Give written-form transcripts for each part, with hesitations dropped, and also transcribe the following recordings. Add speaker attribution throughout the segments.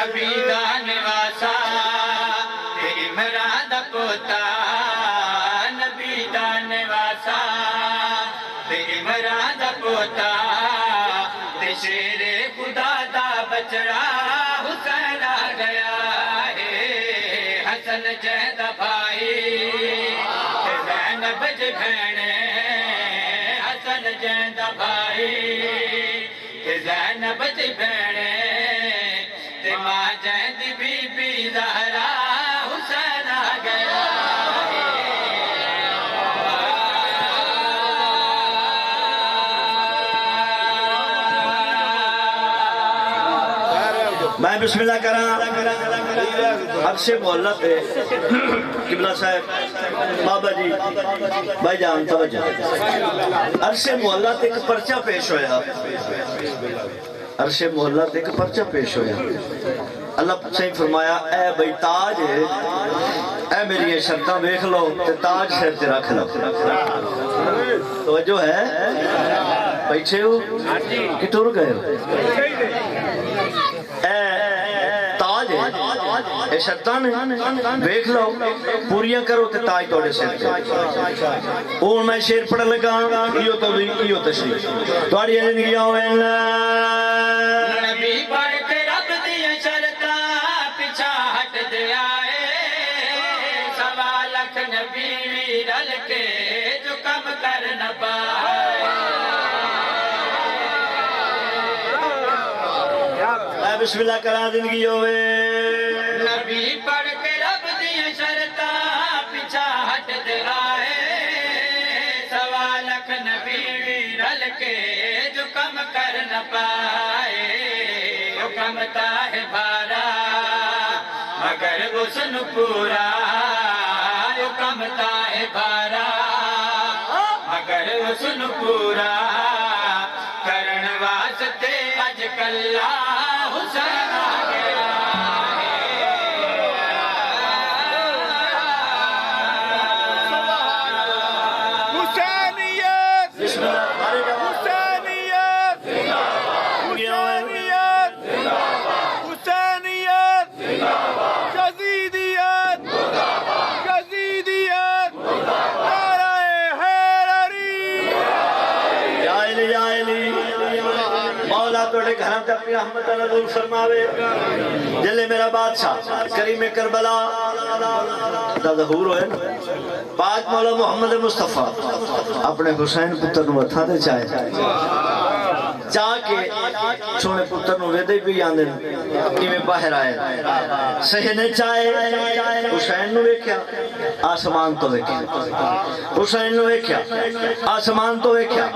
Speaker 1: نبی دا نواسا تے عمران دا پوتا نبی دا نواسا تے عمران دا پوتا تے شیر خدا دا بچڑا حسین آ گیا ہے حسن جہد بھائی تے زینب جی بھینے حسن جہد بھائی تے زینب جی بھینے تے ماں جہد بی بی زہرا حسین آ گیا
Speaker 2: میں بسم اللہ کرا عرش محلہ تے قبلہ صاحب بابا جی بھائی جان توجہ عرش محلہ تے ایک پرچہ پیش ہویا عرش محلہ تے ایک پرچہ پیش ہویا اللہ سے فرمایا اے بھائی تاج اے میری یہ شرطہ بیکھ لو تے تاج سر تے رکھ لو توجہ ہے بیٹھے ہو کہ ٹور گئے ہو تاج ہے اے شرطان بیکھ لو پوریاں کرو تے تاج توڑے سے اور میں شیر پڑھ لگا یہ تشریف توڑی زندگی ہوئے
Speaker 1: نبی پڑھ کے رب دیا شرطہ پیچھا ہٹ دے آئے سوا لکھ نبی رل کے جو کم کر نہ پائے
Speaker 2: بسم اللہ کرا زندگی ہوئے
Speaker 1: نبی پڑھ کے رب دیا شرطہ پیچھا ہٹ دے آئے سوا لکھ نبی رل کے جو کم کر نہ پائے جو کمتا ہے بھارا مگر حسن پورا جو کمتا ہے بھارا مگر حسن پورا کرن واسطے اج کلا حسین آ گیا
Speaker 3: حسینیت
Speaker 2: بسم اللہ
Speaker 3: حسینیت حسینیت حسینیت یزیدیت یزیدیت نعرہ حیدری
Speaker 2: یا علی مولا توڑے گھران تے اپنی رحمت نزول فرماوے جلے میرا بادشاہ کریم کربلا دا ظہور ہوئے پاک مولا محمد مصطفیٰ اپنے حسین پتر نو اتھا دے چاہے چاہ کے چھوڑے پتر نو ویدے بھی آندے کہ میں باہر آئے سہنے چاہے حسین نو ویکھیا آسمان تو ویکھیا حسین نو ویکھیا آسمان تو ویکھیا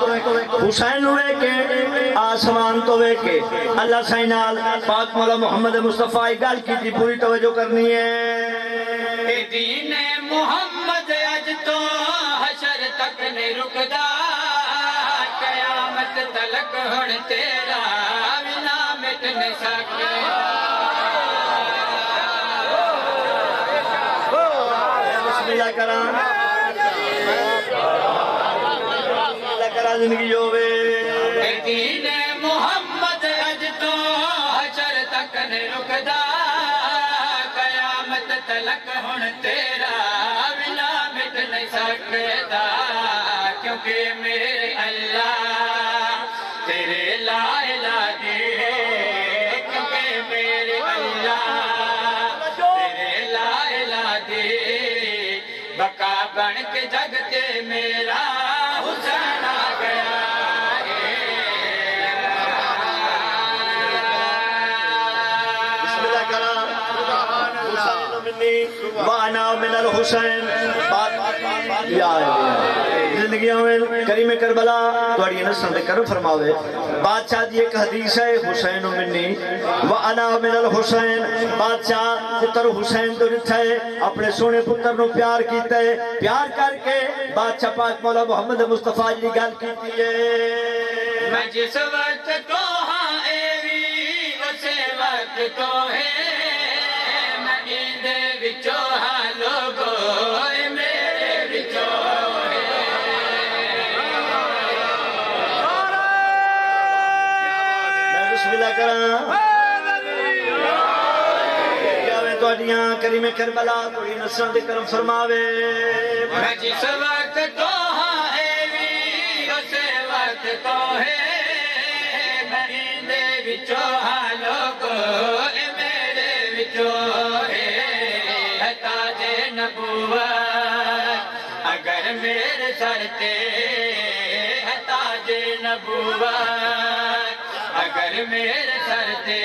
Speaker 2: حسین نو ویکھے آسمان تو ویکھے اللہ سائنال پاک مولا محمد مصطفیٰ گال کی تھی پوری توجہ کرنی ہے
Speaker 1: دین محمد اج تو حشر تک نہیں رکدا قیامت تلک ہن تیرا ونا مٹ نہیں سکے
Speaker 2: بسم اللہ کرا زندگی ہوئے
Speaker 1: دین محمد اج تو حشر تک نہیں رکدا قیامت تلک ہن تیرا ونا مٹ نہیں سکدا کیونکہ میرے اللہ تیرے لا الہ دے کیونکہ میرے اللہ تیرے لا الہ دے بقا بن کے جگ تے میرا حسین آ گیا
Speaker 2: بسم اللہ کرا حسین منی وانا من الحسین یا زندگی میں کریم کربلا توڑی نسل دے کرم فرماوے بادشاہ دی ایک حدیث ہے حسین منی وانا من الحسین بادشاہ پتر حسین تو نٹھا ہے اپنے سونے پتر نو پیار کیتا ہے پیار کر کے بادشاہ پاک مولا محمد مصطفیٰ جی گل کیتی ہے
Speaker 1: میں جس وقت کو ہاں ایوی اسے وقت کو ہے میں ایندے وچو ہاں لوگو میرے وچو
Speaker 2: میں بسم اللہ کرا یا علی یا زندگی میں کریم کربلا توڑی نسل دے کرم فرماوے بادشاہ دی ایک حدیث ہے حسین منی وانا من الحسین بادشاہ پتر حسین تو نٹھا ہے اپنے سونے پتر نو پیار کیتا ہے پیار کر کے بادشاہ پاک مولا محمد مصطفیٰ جی گل کیتی ہے میں جس وقت کو ہاں ایوی اسے وقت کو ہے میں ایندے وچو ہاں لوگو میرے وچو
Speaker 1: بسم اللہ کرا
Speaker 2: تواڈیاں کریم کربلا تھوڑی نسلاں دے کرم فرماوے
Speaker 1: میں جس وقت تو ہے وی اسے وقت تو ہے مہینے وچوں ہاں لوگو اے میرے وچوں ہے تاج نبوت اگر میرے سر تے ہے تاج نبوت اگر میرے سر تے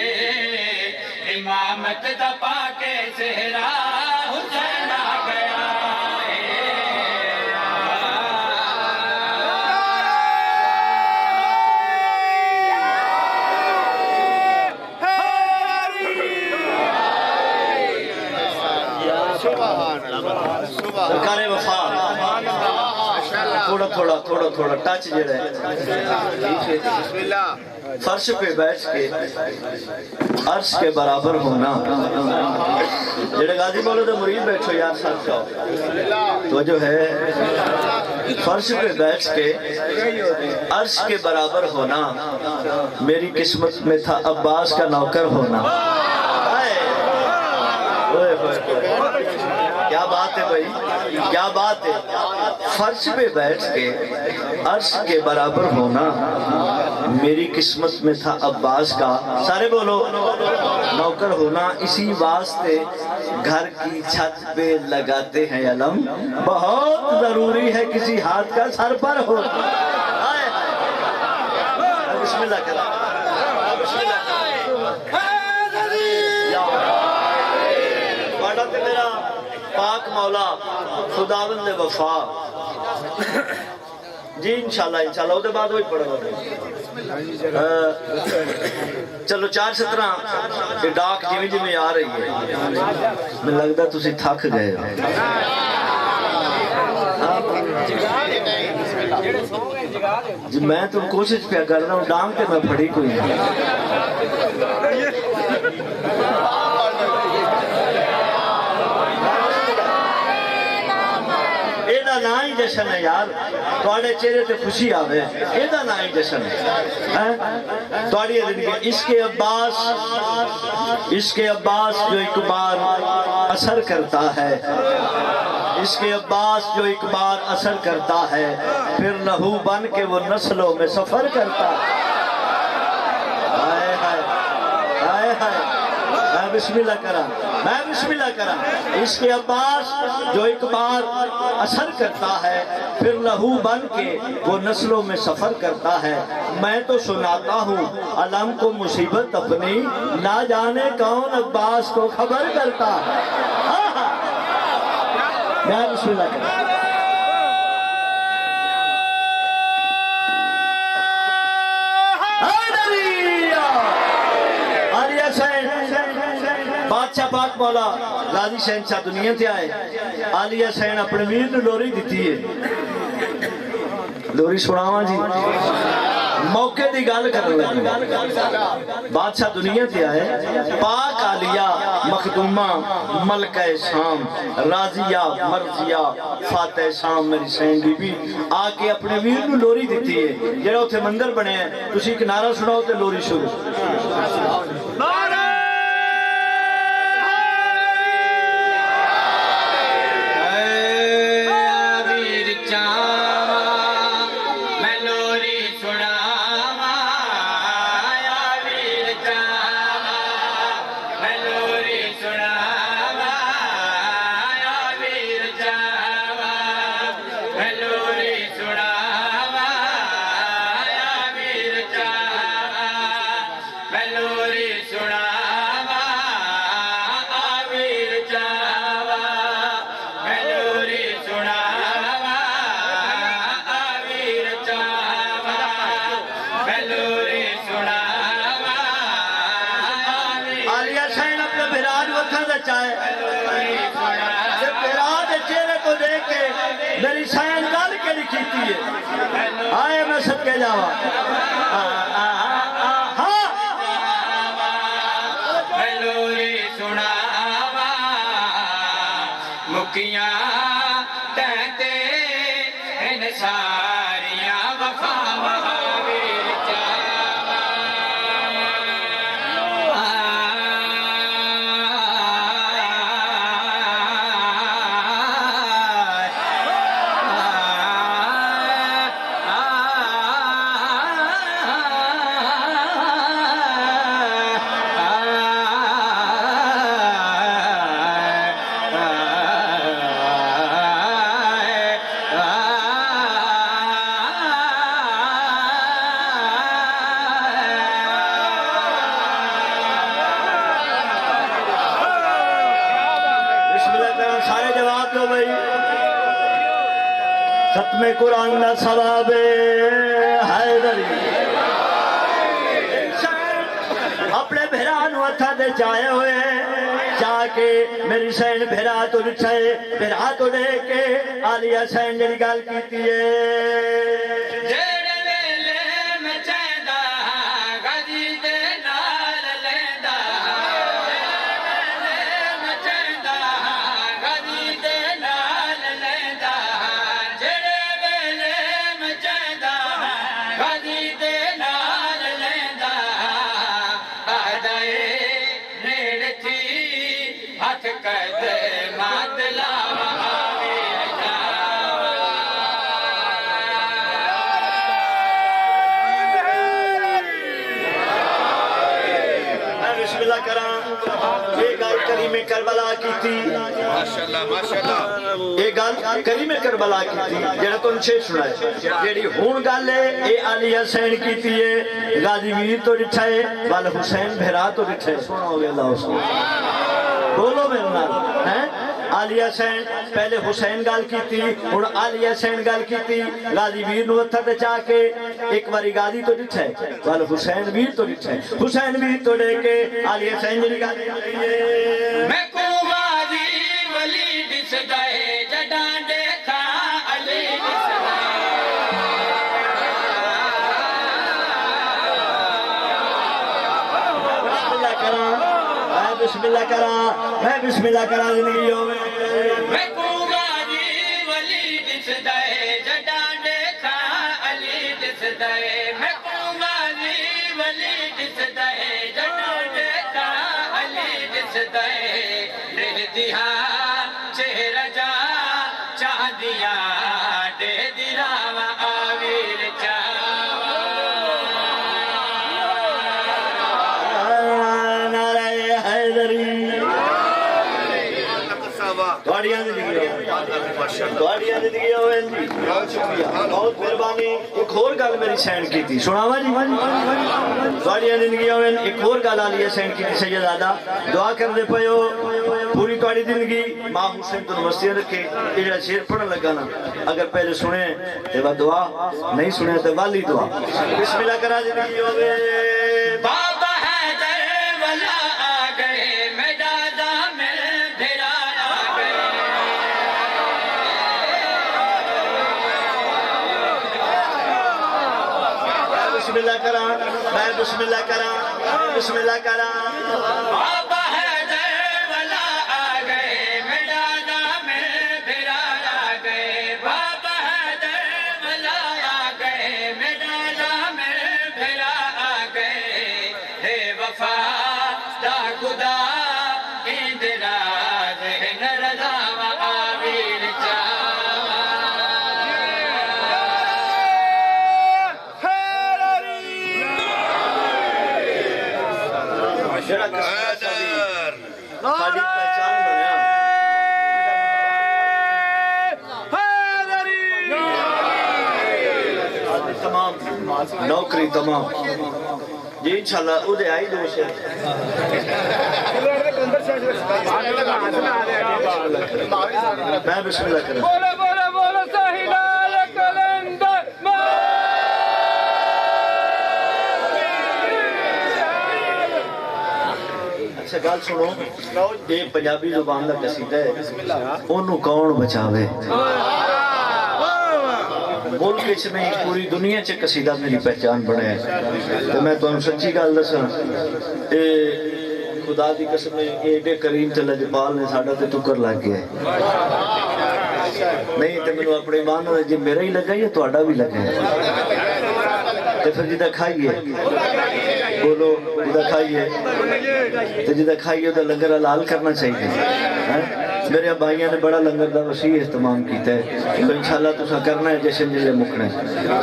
Speaker 1: امامت دا پا کے سہرا حسین آ گیا
Speaker 2: سرکار وفا تھوڑا ٹچ جڑا ہے فرش پہ بیٹھ کے عرش کے برابر ہونا جڑے غازی بولو تو مرید بیٹھو یار ساتھ جاؤ تو جو ہے فرش پہ بیٹھ کے عرش کے برابر ہونا میری قسمت میں تھا عباس کا نوکر ہونا کیا بات ہے بھائی کیا بات ہے فرش پہ بیٹھ کے عرش کے برابر ہونا میری قسمت میں تھا عباس کا سارے بولو نوکر ہونا اسی واسطے گھر کی چھت پہ لگاتے ہیں علم بہت ضروری ہے کسی ہاتھ کا سر پر ہو بسم اللہ کرا بسم اللہ میرا پاک مولا خداوند وفا جی انشاءاللہ وہ بعد وہی پڑھا چلو 4:17 یہ ڈاک جی آ رہی ہے میں لگتا تسی تھک گئے جی میں تو کوشش پہ کر رہا ہوں ڈانگ کے میں پڑھی کوئی نہیں نا ہی جشن ہے یار تواڈے چہرے تے خوشی آوے ایدا نا ہی جشن ہے تواڈی زندگی عشق عباس جو ایک بار اثر کرتا ہے عشق عباس جو ایک بار اثر کرتا ہے پھر لہو بن کے وہ نسلوں میں سفر کرتا ہے ہائے ہائے ہائے ہائے میں بسم اللہ کرا عشق عباس جو ایک بار اثر کرتا ہے پھر لہو بن کے وہ نسلوں میں سفر کرتا ہے میں تو سناتا ہوں علم کو مصیبت اپنی نہ جانے کون عباس کو خبر کرتا ہے میں بسم اللہ کرا بادشاہ پاک مولا غازی شہنشاہ دنیا تے آئے آلیہ سین اپنے ویر نے لوری دیتی ہے لوری سناواں جی موقع دی گل کرنے لگے بادشاہ دنیا تے آئے پاک آلیہ مخدومہ ملکہ شام راضیہ مرضیہ فاتح شام میری سین بی بی آکے اپنے ویر نے لوری دیتی ہے جڑا اتھے مندر بنے ہیں تسی ایک نعرہ سناؤ تے لوری شروع میری سائن گال کے لکھی تھی آئے میں سب کے جاوا
Speaker 1: لوری سناوا مکیاں کہتے ان ساریاں وفاوا
Speaker 2: ختم قرآن دا ثواب حیدری اپنے بھرا نو ہتھاں دے چائے ہوئے چاہ کے میری سین بھرا تو لچھائے بھرا تو دے کے آلیہ سین جڑی گال کیتی ہے
Speaker 1: جڑے ویلے میں چیندا غازی دے نال لیندا جڑے ویلے میں چیندا غازی دے نال لیندا جڑے ویلے میں چیندا غازی دے نال لیندا آدائے نیڑے تھی ہاتھ قد مات لاوا
Speaker 2: بسم اللہ کرام یہ گل کریم کربلا کی تھی یہ گل کریم کربلا کی تھی جڑا تم سے سنا ہے جیڑی ہون گل ہے اے علی حسین کی تھی ہے غازی ویر تو ڈٹھا ہے وال حسین بھرا تو ڈٹھا ہے سونا ہو گیا اللہ حسین بولو میرے نال ہیں علی حسین پہلے حسین گل کی تھی ہن علی حسین گل کی تھی غازی ویر نو ہتھ تے چا کے ایک باری غازی تو ڈٹھا ہے وال حسین ویر تو ڈٹھا ہے حسین ویر تو دے کے علی حسین جڑی گل
Speaker 1: میں کو غازی ولی دسدا ہے جڈاں دیکھا علی دسدا
Speaker 2: بسم اللہ کراں میں بسم اللہ کراں زندگی ہوے
Speaker 1: میں کو غازی ولی دسدا ہے جڈاں دیکھا علی دسدا ہے میں کو غازی ولی دسدا ہے جڈاں دیکھا علی دسدا ہے رہ دیا چہرہ جا چاہ دیا دے دراوا آویر چاوا
Speaker 2: نعرہ حیدری گاڑیاں زندگی ہوئے بہت مہربانی ایک اور گل میری سینڈ کی تھی سناوا جی گاڑیاں زندگی ہوئے ایک اور گل آلی ہے سینڈ کی تھی سیدادہ دعا کر دے پہو پوری توڑی زندگی ماں حسین تو نمستیاں رکھے یہ جڑا شیر پڑھنے لگا نا اگر پہلے سنے تو دعا نہیں سنے تو والی دعا بسم اللہ کرا زندگی ہوئے
Speaker 1: بابا حیدر والا آ گئے میں دادا میں بھرا آ گئے
Speaker 2: بسم اللہ کرا میں بسم اللہ کرا بسم اللہ کرا
Speaker 1: بابا حیدر والا آ گئے میں دادا میں بھرا آ گئے بابا حیدر والا آ گئے میں دادا میں بھرا آ گئے ہے وفا دا خدا اندراز ہے نہ رضا و آویر چاوا
Speaker 2: جڑا قصیدہ ساڈی پہچان بنیا تمام نوکری تمام جی انشاءاللہ ادھے آئی دو شہر میں بسم اللہ کریں
Speaker 3: بولو بولو بولو ساحلال کلندر
Speaker 2: اچھا گل سنو یہ پنجابی زبان کا قصیدہ ہے انہوں کون بچاوے ملک چ نہیں پوری دنیا چ قصیدہ میری پہچان بنے تو میں تمہیں سچی گل دساں خدا دی قسم ایڈے کریم تے لجپال نے ساڈا تے ٹکر لگ گیا نہیں تے مینوں اپنے ایمان نال جے میرا ہی لگا یا تہاڈا بھی لگا تے پھر جدا کھائیے بولو جدا کھائیے تے جدا کھائیے تے لنگر حلال کرنا چاہیے میرے بھائیوں نے بڑا لنگر دا وسیع اہتمام کیتا ہے تو انشاءاللہ تساں کرنا ہے جشن جلے مکنے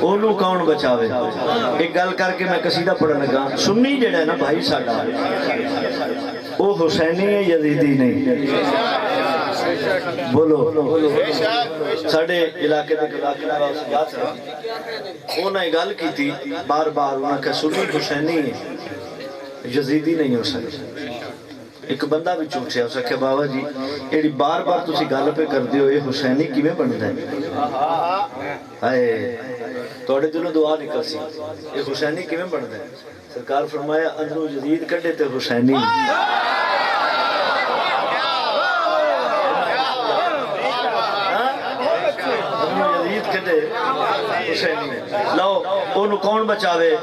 Speaker 2: اونوں کون بچاوے ایک گل کر کے میں قصیدہ پڑھن لگا سنی جڑا ہے نا بھائی ساڈا وہ حسینی ہے یزیدی نہیں بولو ساڈے علاقے دے علاقے دا یاد رکھ انہاں گل کیتی بار بار انہاں کہ سنی حسینی ہے یزیدی نہیں ہو سکتا ایک بندہ بھی چوٹیا اس کہ بابا جی یہ بار بار تسی گل پہ کرتے ہو یہ حسینی کیویں بنتا ہے ہائے تھوڑے دلوں دعا نکل سی یہ حسینی کیویں بنتا ہے سرکار فرمایا اندروں یزید کڈے تے حسینی یزید کڈے حسینی لو انہوں کون بچاوے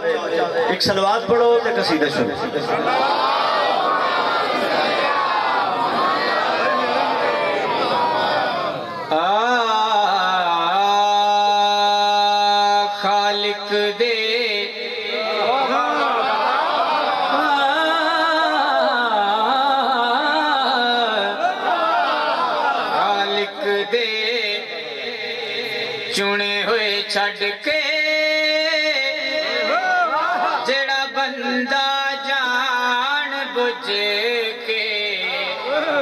Speaker 2: ایک صلوات پڑھو تے قصیدہ سنو
Speaker 1: خالق دے خالق دے چنے ہوئے چھڑ کے جڑا بندہ جان بجھ کے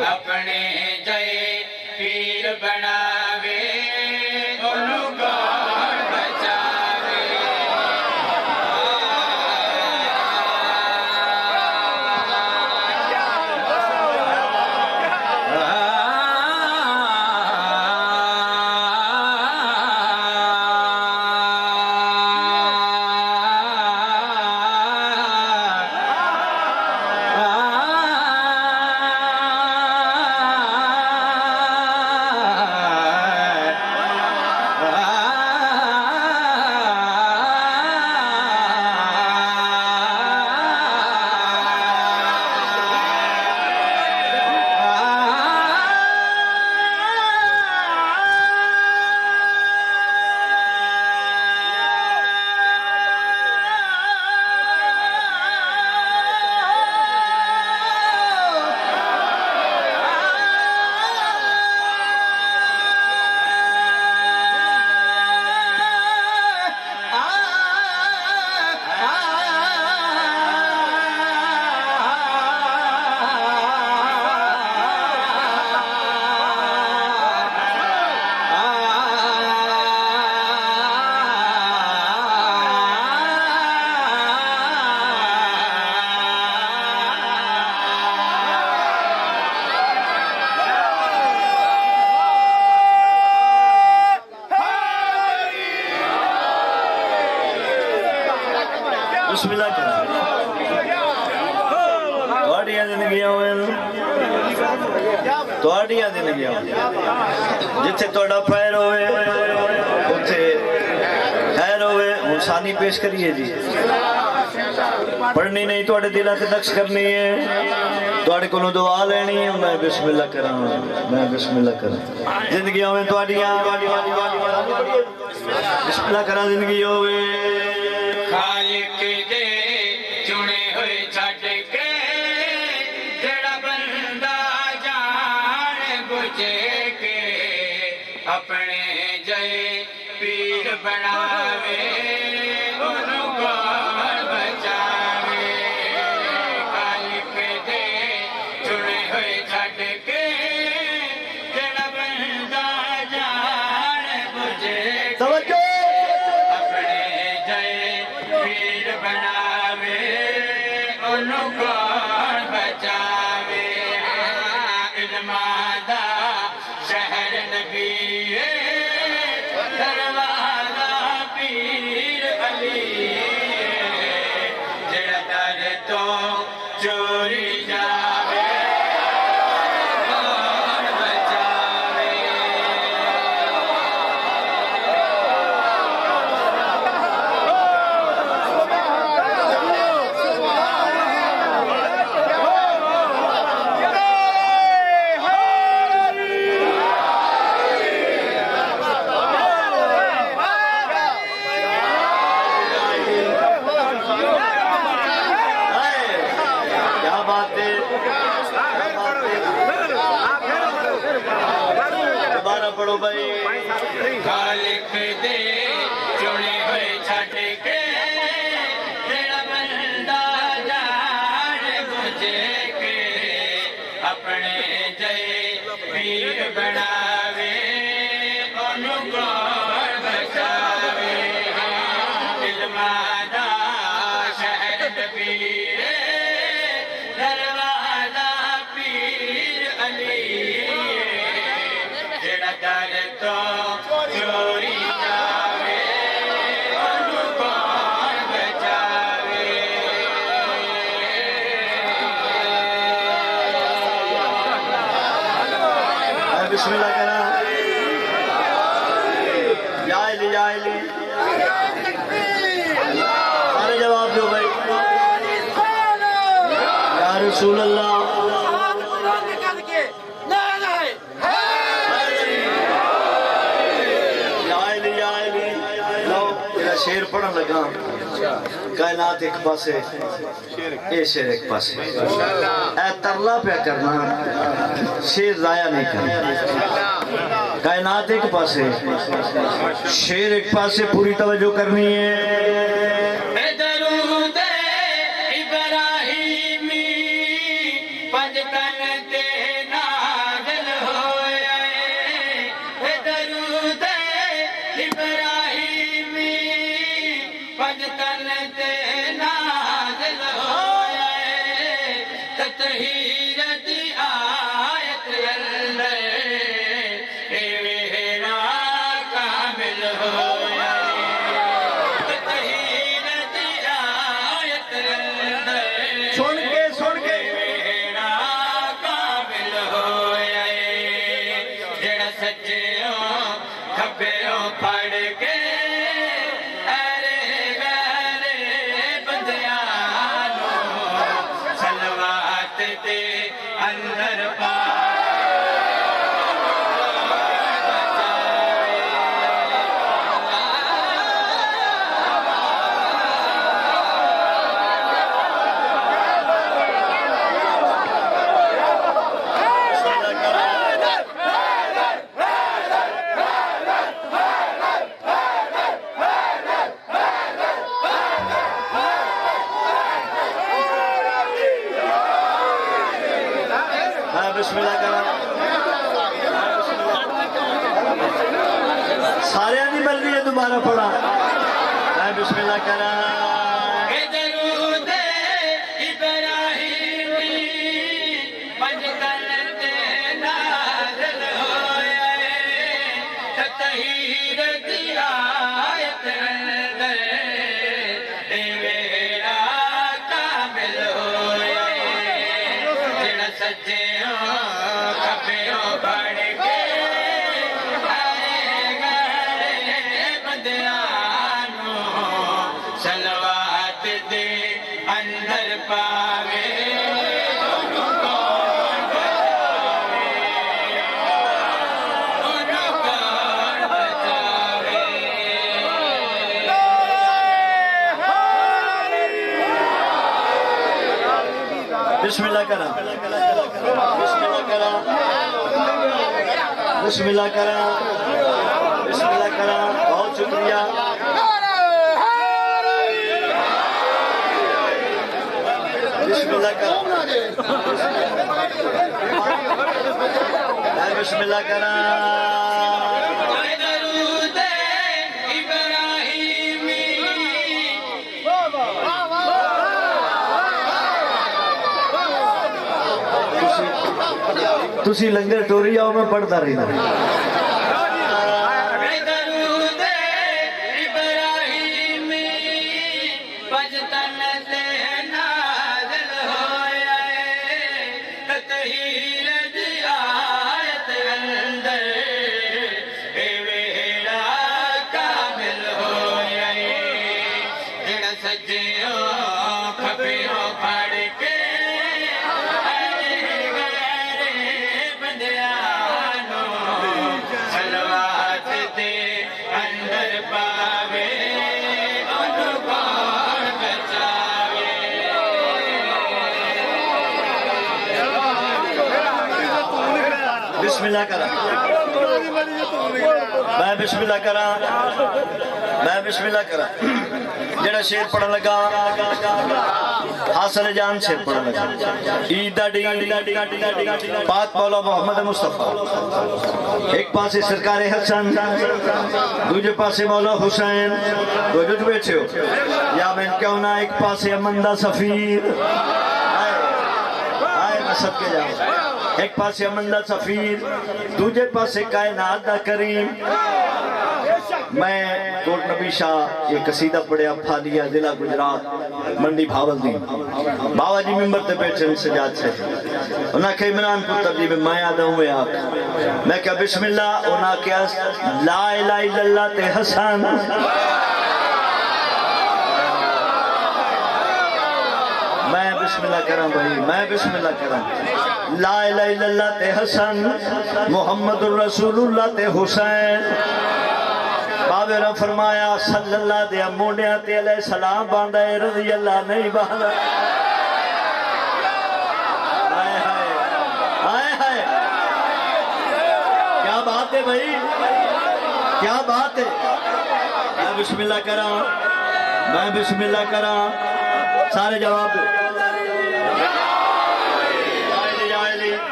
Speaker 1: اپنے جائے پیر بناوے انہوں کون بچاوے
Speaker 2: بسم اللہ تھوڑیاں زندگیاں ہوئے تھوڑیاں زندگیاں ہوئے جتھے توڑا پیر ہوئے اتھے خیر ہوئے انسانی پیش کریے جی پڑھنی نہیں توڑے دلہ سے نقش کرنی ہے توڑے کو دعا لینی ہے میں بسم اللہ کراں میں بسم اللہ کراں زندگیاں ہوئے توڑیاں بسم اللہ کراں زندگی ہوئے
Speaker 1: خالق دے چنے ہوئے چھڑ کے جڑا بندہ جان بجھ کے اپنے جائے پیر بناوے انہوں کون بچاوے خالق دے چنے ہوئے چھڑ کے جڑا بندہ جان بجھ کے
Speaker 2: توجہ
Speaker 1: انہوں کون بچاوے علماء دا شہر نبی دروازہ پیر علی جڑا در تو چوری جاوے کون بچاوے
Speaker 2: پڑھو بھائی
Speaker 1: خالق دے چنے ہوئے چھٹ کے جڑا بندہ جان بجھ کے اپنے جائے پیر بناوے انہوں کون بچاوے علماء دا شہر نبی دروازہ
Speaker 2: بسم اللہ کرا یا علی یا علی سارے جواب دو بھائی یا رسول اللہ شیر پڑھن لگا کائنات ایک پاسے اے شیر ایک پاسے اے ترلا پہ کرنا شیر ضائع نہیں کرنا کائنات ایک پاسے شیر ایک پاسے پوری توجہ کرنی ہے
Speaker 1: درود ابراہیمی پنجتن تے نازل ہویا ہے درود ابراہیمی پنجتن تے نازل ہویا ہے تطہیر دی آیت اندر اے ویرا کامل ہویا تطہیر دی آیت اندر
Speaker 2: سن کے
Speaker 1: ویرا کامل ہویا جڑا سجیوں کھبیوں پھڑ کے اندر
Speaker 2: بسم اللہ کرا سارے نہیں بل رہی ہے دوبارہ پڑھا بسم اللہ کرا
Speaker 1: درود ابراہیمی پنجتن تے نازل ہویا ہے تطہیر دی آیت اندر اے ویرا کامل ہویا جڑا سجیوں کھبیوں بڑھ کے سلوات دے اندر پاوے انہوں کون بچاوے
Speaker 2: بسم اللہ کرا بسم اللہ کرا بسم اللہ کرا بسم اللہ کرا بہت شکریہ بسم اللہ کرا بسم اللہ کرا
Speaker 1: درود ابراہیمی
Speaker 2: تسی لنگر ٹوری آؤ میں پڑھتا رہی
Speaker 1: درود ابراہیمی پنجتن تے نازل ہویا ہے تطہیر دی آیت اندر اے ویرا کامل ہویا ہے جڑا سجیوں کھبیوں پھڑ کے سلوات دے اندر پاوے انہوں کون بچاوے
Speaker 2: بسم اللہ کرا میں بسم اللہ کرا میں بسم اللہ کرا جڑا شیر پڑھن لگا حاصل جان شیر پڑھن لگا عید دا دین پاک مولا محمد مصطفیٰ ایک پاسے سرکار حسن دوجے پاسے مولا حسین دوجے جو بیٹھے ہو یا میں کیوں نہ ایک پاسے امندہ سفیر آئے میں سب کے جاؤں ایک پاسے امندہ سفیر دوجے پاسے کائنات دا کریم میں کوٹ نبی شاہ یہ قصیدہ پڑھیا پھالیا ضلع گجرات منڈی بھاول دی بابا جی ممبر تے بیٹھے سجاد سے انہاں کہ عمران پتر جی میں آدھوں میں آپ میں کہا بسم اللہ انہاں کیا لا الہ الا اللہ تے حسن میں بسم اللہ کروں بھائی میں بسم اللہ کروں لا الہ الا اللہ تے حسن محمد الرسول اللہ تے حسین بابے نے فرمایا صلی اللہ دے موڑیاں تے علیہ السلام باندھا ہے رضی اللہ نہیں باندھا آئے ہائے کیا بات ہے بھائی کیا بات ہے میں بسم اللہ کراں میں بسم اللہ کراں سارے جواب دے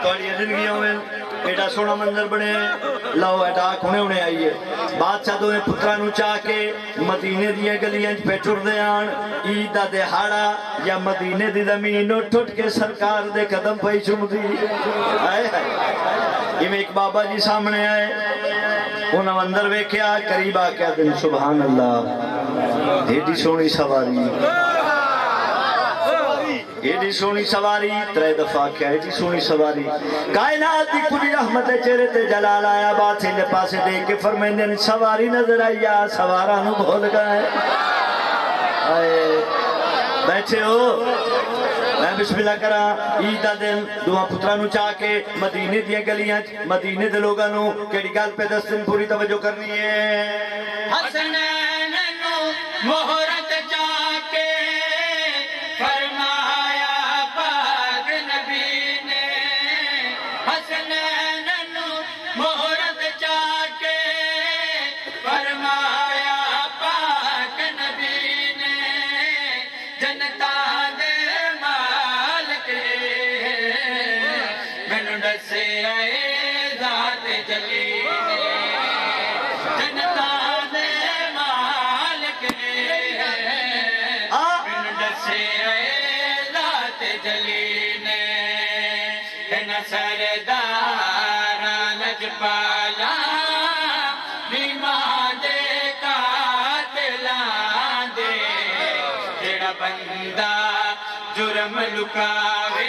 Speaker 2: توڑی زندگیوں میں ایڈا سونا منظر بنے لو اٹاک ہونے آئیے بادشاہ دوئے پترانو چاہ کے مدینے دیئے گلیاں پہ ٹر دے آن عیدہ دے ہاڑا یا مدینے دی زمین ٹھٹ کے سرکار دے قدم پہ چم دی آئے یہ میں ایک بابا جی سامنے آئے انہاں اندر ویکھیا قریب آکیا دن سبحان اللہ ایڈی سونی سواری ایڈی سونی سواری ترے دفعہ کیا ایڈی سونی سواری کائنات دی کلی رحمت چہرے تے جلال آیا بات سے پاسے دیکھ کے فرمیندن سواری نظر آئی یا سوارا نو بھول گئے بیٹھے ہو میں بسم اللہ کرا عیدہ دن دعا پترانو چاہ کے مدینے دیا گلیاں مدینے دے لوگانو کیڑی گال پہ دستن پوری توجہ کرنی ہے
Speaker 1: حسنین نو مہرت چاہ کے فرمایا پاک نبی نے حسنین نو مہرت چاہ کے فرمایا پاک نبی نے جنتا دے مالک مینوں دسے اے ذات جلیل جنتا دے مالک مینوں دسے اے ذات جلیل ان سرداراں لجپالا بیماں دے قاتلاں دے جڑا بندہ جرم لکاوے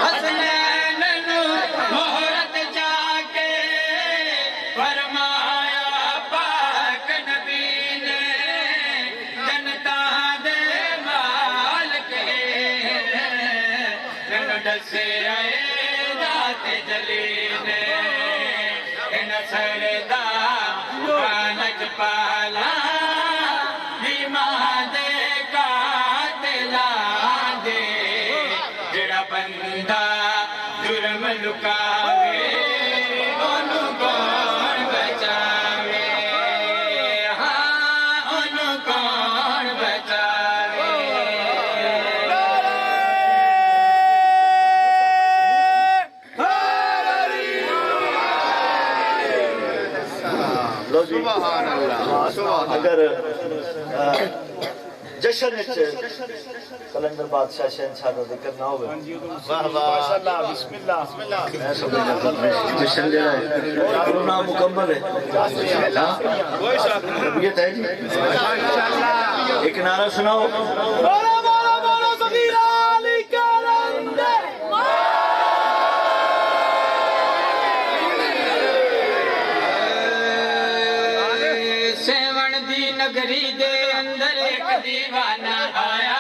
Speaker 1: حسنین نو مہرت چاہ کے فرمایا پاک نبی نے جنتا دے مالک مینوں دسے اے ذات جلیل ان سرداراں لجپالا بیماں دے قاتلاں دے جڑا بندہ جرم لکاوے اونوں کون بچاوے ہاں اونوں کون بچاوے
Speaker 2: لو جی اگر جشن کلندر بادشاہ شہنشاہ کا ذکر نہ ہوئے
Speaker 4: ماشاءاللہ بسم اللہ
Speaker 2: میں سمجھتا جشن لے رہا ہے کرونا مکمل ہے طبیعت ہے جی ایک نعرہ سناؤ
Speaker 1: سیون دی نگری دے اندر ایک دیوانہ آیا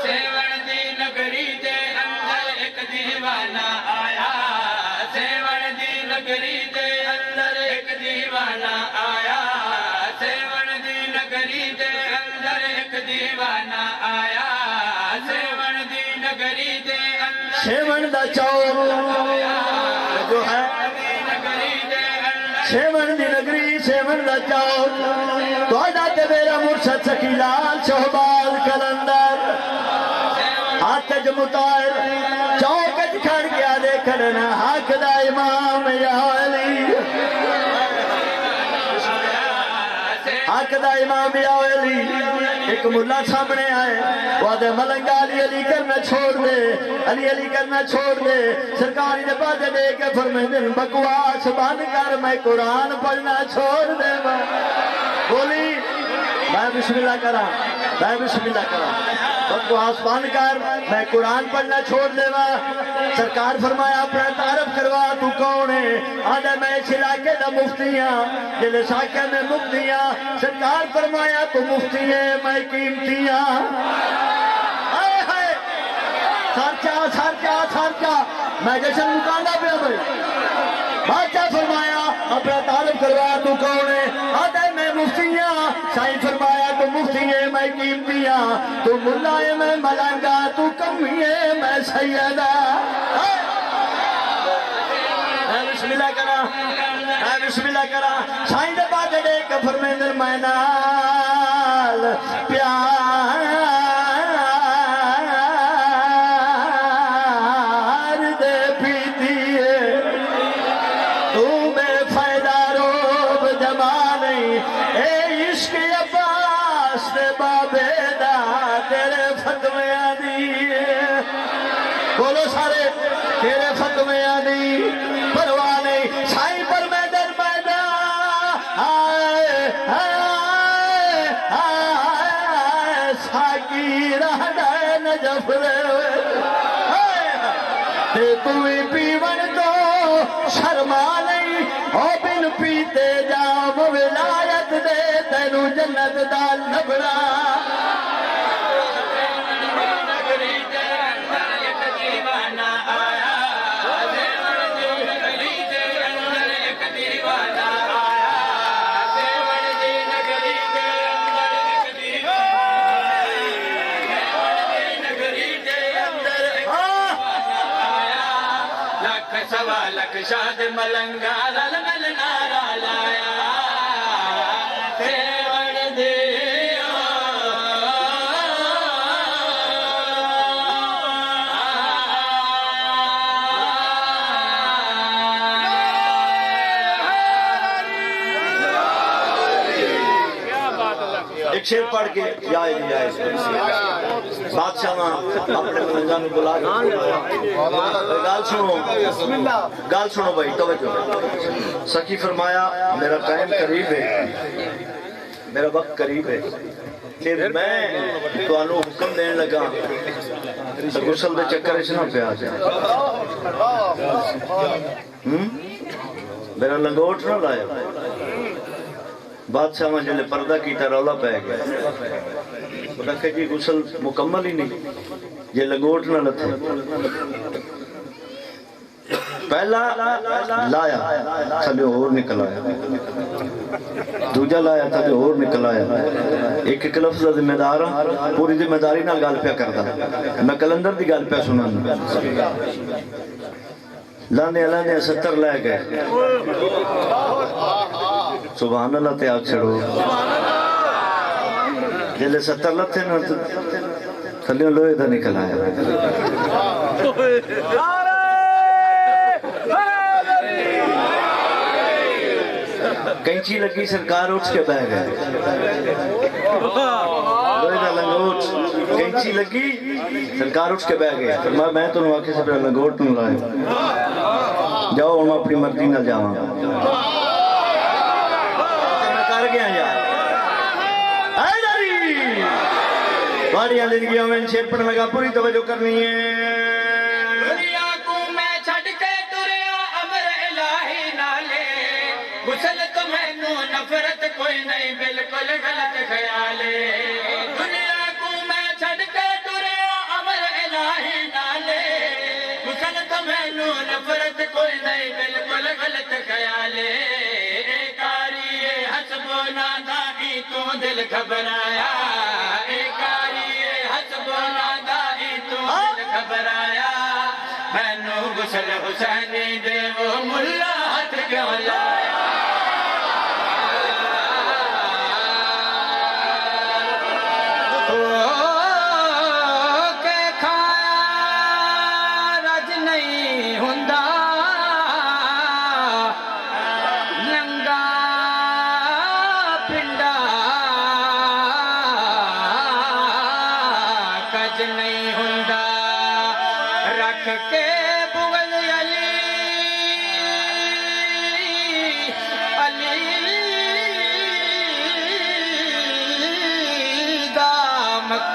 Speaker 1: سیون دی نگری دے اندر ایک دیوانہ آیا سیون دی نگری دے اندر ایک دیوانہ آیا سیون دی نگری دے اندر ایک دیوانہ آیا سیون دی نگری دے اندر
Speaker 2: سیون دا چاؤ جو ہے سیون دی نگری سیون دا چاؤ توڑا تے میرا مرشد سکیلال شہباز کلندر ہاتھ جمتائر چوکت کھڑ گیا دے کھڑنا حق دا امام یا علی حق حق دا امام یا علی ایک ملا سامنے آئے وہ دے ملنگا علی علی کرنا چھوڑ دے علی علی کرنا چھوڑ دے سرکاری نے بات دے کے فرمائے بکواس بند کر میں قرآن پڑھنا چھوڑ دے بولی میں بسم اللہ کرا میں بسم اللہ کرا بکواس بند کر میں قرآن پڑھنا چھوڑ دے سرکار فرمایا اپنا تعارف کروا تو کون ہے آدھے میں اس علاقے دا مفتی ہاں جلے ساکے میں مفتی ہاں سرکار فرمایا تو مفتی ہے میں قیمتی ہاں آئے ہائے سارچا میں جشن مکانا پہ بھائی بادشاہ فرمایا اپنا تعارف کروا تو کون ہے آدھے میں مفتی ہاں سائیں فرمایا تو مفتی ہے میں قیمتی ہاں تو ملا ہے میں ملنگا تو کمی ہے میں سیدہ بسم اللہ کرا بسم اللہ کرا سائیں دے بات دے کہ فرمیندر میں نال پیار دے پیتی ہے تو بے فائدہ روب جما نہیں اے عشق عباس دے بابے دا تیرے فتوے آدھی بولو سارے تیرے فتوے آدھی پرواہ نہیں سائی پر میں در پیدا ساکی رہ گئے نجف تے کوئی پیون تو شرما نہیں او بن پیتے جام ولایت دے تینو جنت دال نبڑا
Speaker 1: لکھ شاد ملنگا رل مل نارا لایا تیوڑ دیو
Speaker 2: ایک شیر پڑھ کے یا بادشاہ ماں اپنے ملنگا میں بلا گال سنو بھائی توجہ سکی فرمایا میرا ٹائم قریب ہے میرا وقت قریب ہے کہ میں تو آنو حکم دین لگا غسل دے چکر اس نہ پہ آ جائے میرا لنگوٹ نہ لائے بادشاہ میں جلے پردہ کیتا رولا پہ گیا رکھے جی غسل مکمل ہی نہیں یہ لنگوٹ نہ لتے پہلا لایا تھلے اور نکل آیا دوجہ لایا تھلے اور نکل آیا ایک ایک لفظ ذمہ دار پوری ذمہ داری نہ گال پیا کردا میں کلندر دی گال پیا سنانا لانے لانے 70 لے گئے سبحان اللہ تے آگ چھڑو جلے 70 لتے نا تھلیوں لوہے دا نکل آیا کینچی لگی سرکار اٹھ کے بہ گئے لوہے دا لنگوٹ کینچی لگی سرکار اٹھ کے بہ گئے فرمایا میں تو نواقع سے پہلے لنگوٹ نہ لائے جاؤ ہم اپنی مرضی نہ جاؤں میں کر گیا یار بڑیاں زندگیوں میں شیر پڑھنے لگا پوری توجہ کرنی ہے
Speaker 1: دنیا کو میں چھڑ کے تریا امر الہی نالے غسل تو میں نو نفرت کوئی نہیں بالکل غلط خیالے دنیا کو میں چھڑ کے تریا امر الہی نالے غسل تو میں نو نفرت کوئی نہیں بالکل غلط خیالے کاری حسب و نادائی تو دل گھبرایا گھبرایا میں نو غسل حسینی دے وہ ملا ہاتھ کیوں لایا کہ کھایا رج نہیں ہوندا ننگا پنڈا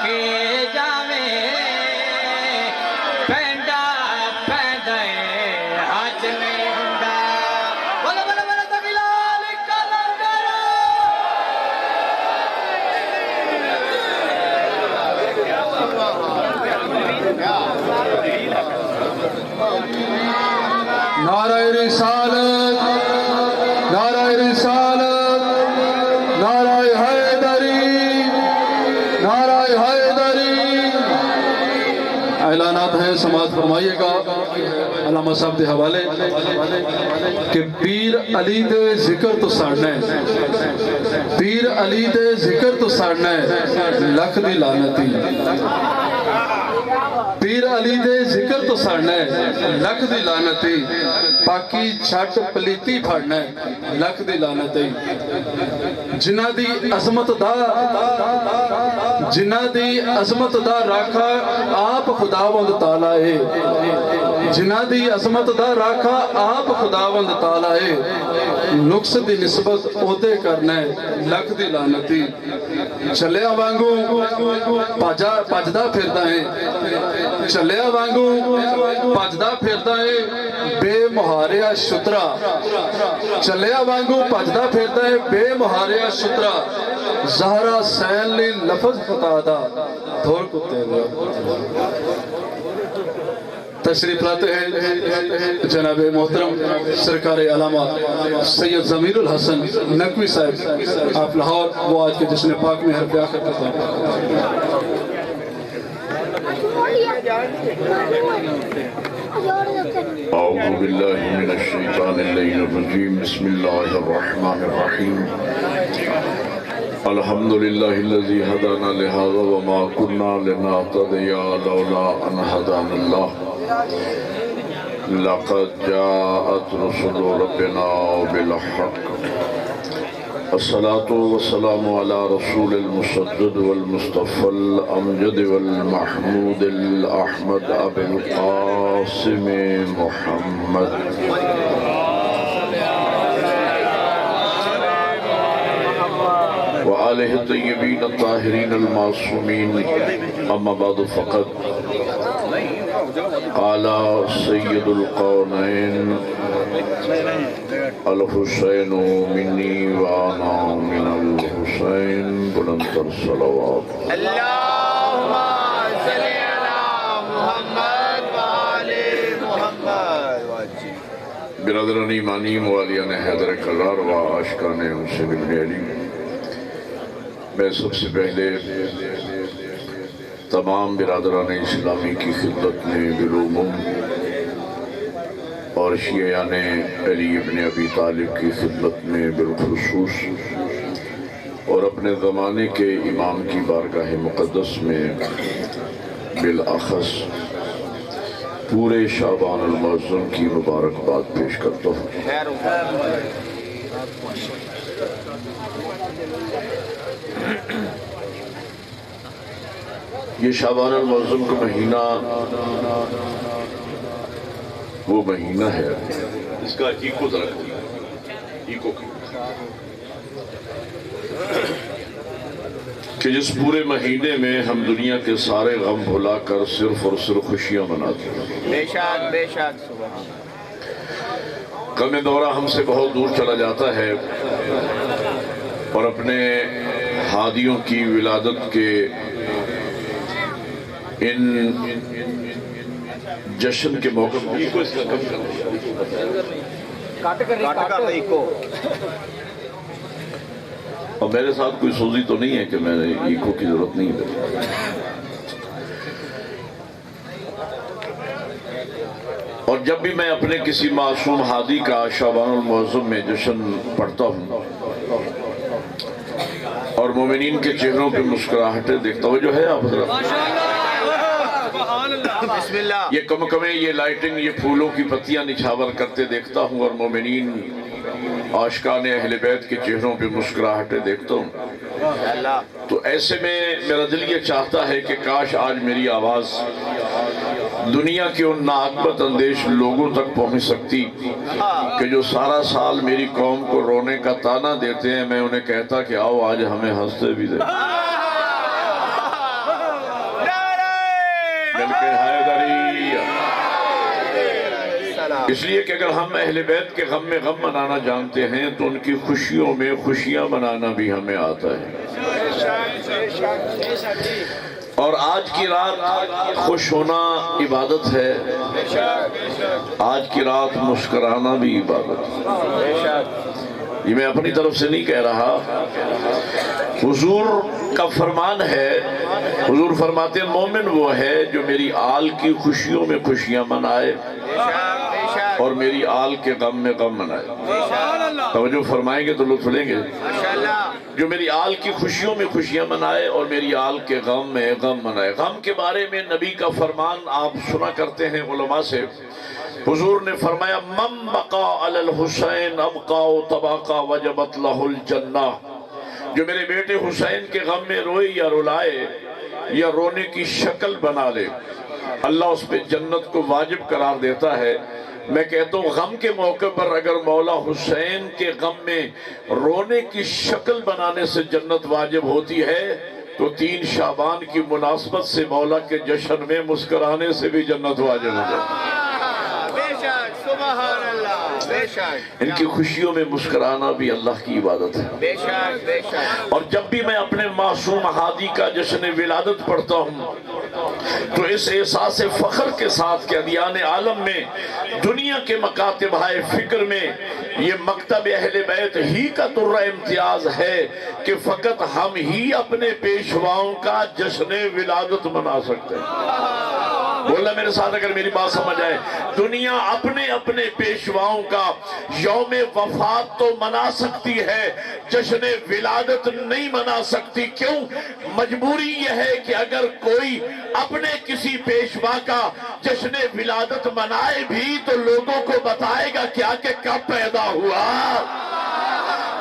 Speaker 1: کے جاوے پینڈا پیندے حج میں ہندا بولا بولا بولا تو بلال کلندر
Speaker 5: نعرہ رسالت، نعرہ رسالت، نعرہ حیدری، نعرہ حیدری۔ اعلانات ہیں، سماعت فرمائیے گا علامہ صاحب دے حوالے کہ پیر علی دے ذکر تو ساڑھنا ہے، پیر علی دے ذکر تو ساڑھنا ہے، لکھ دی لعنتی۔ پیر علی دے ذکر تو ساڑھنا ہے، لکھ دی لعنتی۔ پاکی چھٹ پلیتی پھڑنا ہے، لکھ دی لعنتی۔ جنہ دی عظمت دا راکھا آپ خداوند تعالیٰ ہے، جنہ دی عظمت دا راکھا آپ خداوند تعالیٰ ہے، نقص دی نسبت عہدے کرنا ہے، لکھ دی لعنتی۔ چلیا وانگو پجدا پھردا ہے، چلیا وانگو پجدا پھردا ہے بے مہاریا شترا، چلیا وانگو پجدا پھردا ہے بے مہاریا شترا، زہرا سین لی لفظ خطا دا دھور کتے لیا۔ تشریف لاتے ہیں جناب محترم سرکار علامہ سید ضمیر الحسن نقوی صاحب، آپ لاہور، وہ آج کے جشن پاک میں حرف آخر کرتا ہوں۔
Speaker 6: أعوذ بالله من الشيطان اللعين الرجيم بسم الله الرحمن الرحيم الحمد لله الذي هدانا لهذا وما كنا لنهتدي لولا أن هدانا الله لقد جاءت رسل ربنا بالحق الصلاة والسلام على رسول المسدد والمصطفى الأمجد والمحمود الأحمد أبي القاسم محمد وآله الطيبين الطاهرين المعصومين أما بعد فقد قال سيد القونين الحسين مني وأنا من الحسين بلند الصلوات
Speaker 4: اللهم صل على محمد وآل محمد
Speaker 6: برادران ایمانی موالیان حیدر کلار و عاشقان حسین بن علی، میں سب سے پہلے تمام برادران اسلامی کی خدمت میں بالعموم اور شیعیان علی ابن ابی طالب کی خدمت میں بالخصوص اور اپنے زمانے کے امام کی بارگاہ مقدس میں بالاخص پورے شعبان المعظم کی مبارکباد پیش کرتا ہوں۔ یہ شعبان المعظم کا مہینہ وہ مہینہ ہے، اس کا ایکو درخت ایکو کہ جس پورے مہینے میں ہم دنیا کے سارے غم بھلا کر صرف اور صرف خوشیاں مناتے ہیں۔
Speaker 4: بے شک بے شک سبحان
Speaker 6: غم دورہ ہم سے بہت دور چلا جاتا ہے اور اپنے ہادیوں کی ولادت کے ان جشن کے موقع پر اور میرے ساتھ کوئی سوزی تو نہیں ہے کہ میں نے ایکو کی ضرورت نہیں ہے۔ اور جب بھی میں اپنے کسی معصوم ہادی کا شعبان المعظم میں جشن پڑھتا ہوں اور مومنین کے چہروں پہ مسکراہٹیں دیکھتا ہوں، جو ہے آپ حضرت
Speaker 4: بسم اللہ
Speaker 6: یہ کمکمیں، یہ لائٹنگ، یہ پھولوں کی پتیاں نچھاور کرتے دیکھتا ہوں اور مومنین عاشقان اہل بیت کے چہروں پہ مسکراہٹیں دیکھتا ہوں، تو ایسے میں میرا دل یہ چاہتا ہے کہ کاش آج میری آواز دنیا کے ان ناعاقبت اندیش لوگوں تک پہنچ سکتی کہ جو سارا سال میری قوم کو رونے کا تانا دیتے ہیں، میں انہیں کہتا کہ آؤ آج ہمیں ہنستے بھی دیں۔ اس لیے کہ اگر ہم اہل بیت کے غم میں غم منانا جانتے ہیں تو ان کی خوشیوں میں خوشیاں منانا بھی ہمیں آتا ہے۔ اور آج کی رات خوش ہونا عبادت ہے، آج کی رات مسکرانا بھی عبادت ہے۔ یہ میں اپنی طرف سے نہیں کہہ رہا، حضور کا فرمان ہے۔ حضور فرماتے ہیں مومن وہ ہے جو میری آل کی خوشیوں میں خوشیاں منائے اور میری آل کے غم میں غم منائے۔ توجہ فرمائیں گے تو لطف لیں گے۔ جو میری آل کی خوشیوں میں خوشیاں منائے اور میری آل کے غم میں غم منائے۔ غم کے بارے میں نبی کا فرمان آپ سنا کرتے ہیں علماء سے۔ حضور نے فرمایا من بقا علی الحسین ابقا تباقا وجبت لہ الجنہ، جو میرے بیٹے حسین کے غم میں روئے یا رلائے یا رونے کی شکل بنا لے، اللہ اس پہ جنت کو واجب قرار دیتا ہے۔ میں کہتا ہوں غم کے موقع پر اگر مولا حسین کے غم میں رونے کی شکل بنانے سے جنت واجب ہوتی ہے تو 3 شعبان کی مناسبت سے مولا کے جشن میں مسکرانے سے بھی جنت واجب ہو جائے۔
Speaker 4: سبحان اللہ، بے شک
Speaker 6: ان کی خوشیوں میں مسکرانا بھی اللہ کی عبادت ہے۔
Speaker 4: بے شک بے شک۔
Speaker 6: اور جب بھی میں اپنے معصوم ہادی کا جشن ولادت پڑھتا ہوں تو اس احساس فخر کے ساتھ کہ ادیان عالم میں دنیا کے مکاتب ہائے فکر میں یہ مکتب اہل بیت ہی کا درہ امتیاز ہے کہ فقط ہم ہی اپنے پیشواؤں کا جشن ولادت منا سکتے ہیں۔ بولنا میرے ساتھ اگر میری بات سمجھ آئے، دنیا اپنے اپنے پیشواؤں کا یوم وفات تو منا سکتی ہے، جشن ولادت نہیں منا سکتی۔ کیوں؟ مجبوری یہ ہے کہ اگر کوئی اپنے کسی پیشوا کا جشن ولادت منائے بھی تو لوگوں کو بتائے گا کیا کہ کب پیدا ہوا،